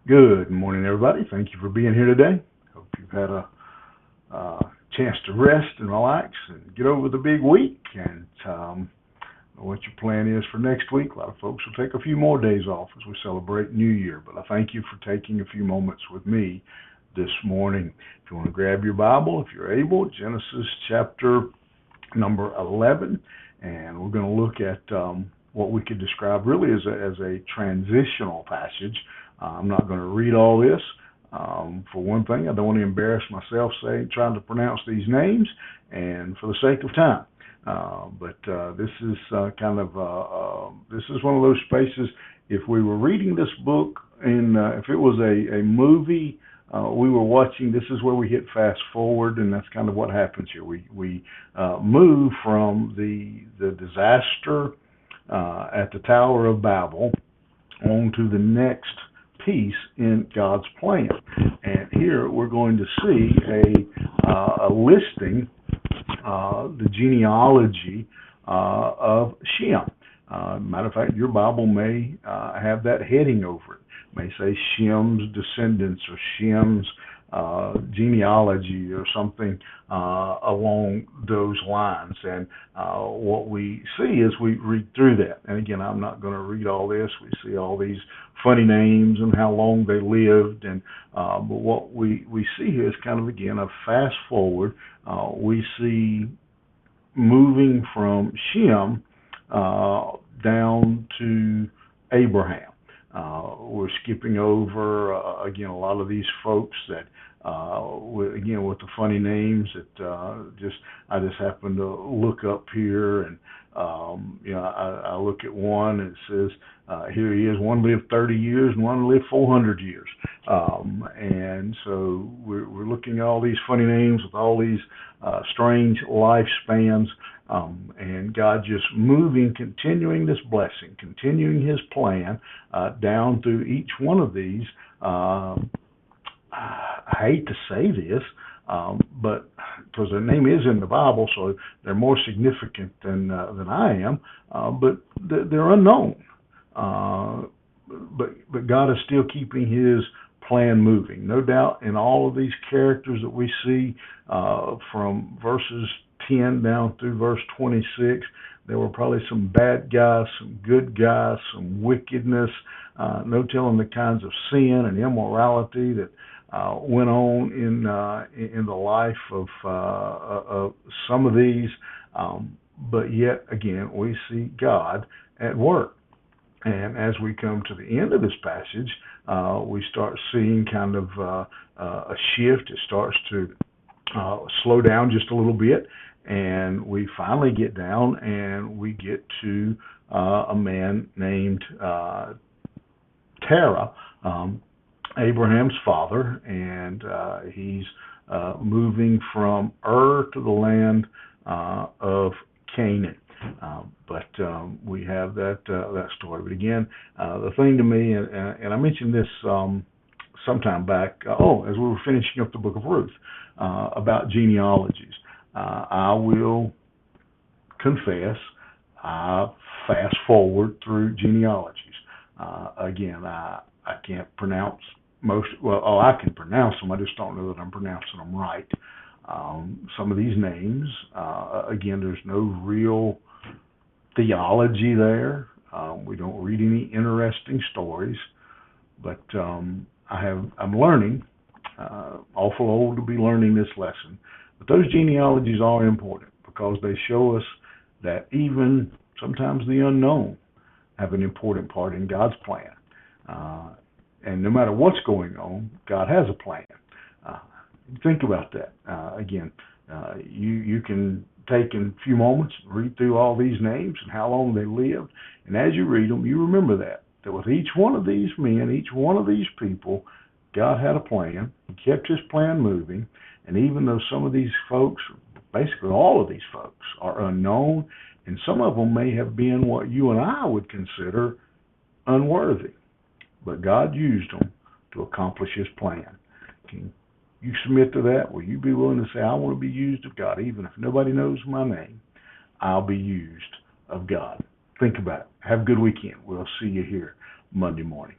Good morning, everybody. Thank you for being here today. Hope you've had a chance to rest and relax and get over the big week and what your plan is for next week. A lot of folks will take a few more days off as we celebrate New Year, but I thank you for taking a few moments with me this morning. If you want to grab your Bible, if you're able, Genesis chapter number 11, and we're going to look at what we could describe really as a transitional passage. I'm not going to read all this. For one thing, I don't want to embarrass myself trying to pronounce these names, and for the sake of time. But this is this is one of those spaces. If we were reading this book, if it was a movie we were watching, this is where we hit fast forward, and that's kind of what happens here. We move from the disaster at the Tower of Babel on to the next piece in God's plan. And here we're going to see a listing, the genealogy of Shem. Matter of fact, your Bible may have that heading over it. It may say Shem's descendants or Shem's genealogy or something along those lines. And what we see as we read through that, and again, I'm not going to read all this. We see all these funny names and how long they lived, and but what we see here is kind of, again, a fast forward. We see moving from Shem down to Abraham. We're skipping over, again, a lot of these folks that, with the funny names that I just happened to look up here, and I look at one and it says here he is. One lived 30 years and one lived 400 years, and so we're looking at all these funny names with all these strange lifespans. And God just moving, continuing this blessing, continuing His plan down through each one of these. I hate to say this, but because their name is in the Bible, so they're more significant than I am, but they're unknown. But God is still keeping His plan moving. No doubt in all of these characters that we see from verses 10 down through verse 26, there were probably some bad guys, some good guys, some wickedness, no telling the kinds of sin and immorality that went on in the life of some of these, but yet again we see God at work. And as we come to the end of this passage, we start seeing kind of a shift. It starts to slow down just a little bit, and we finally get down and we get to a man named Terah, Abraham's father, and he's moving from Ur to the land of Canaan. But we have that story. But again, the thing to me, and I mentioned this sometime back, as we were finishing up the book of Ruth, about genealogies. I will confess, I fast forward through genealogies. Again, I can't pronounce I can pronounce them, I just don't know that I'm pronouncing them right. Some of these names, again, there's no real theology there. We don't read any interesting stories, but I'm learning, awful old to be learning this lesson, but those genealogies are important because they show us that even sometimes the unknown have an important part in God's plan. And no matter what's going on, God has a plan. Think about that. Again, you can take in a few moments and read through all these names and how long they lived. And as you read them, you remember that with each one of these men, each one of these people, God had a plan. He kept His plan moving. And even though some of these folks, basically all of these folks, are unknown, and some of them may have been what you and I would consider unworthy, but God used them to accomplish His plan. Can you submit to that? Will you be willing to say, I want to be used of God, even if nobody knows my name? I'll be used of God. Think about it. Have a good weekend. We'll see you here Monday morning.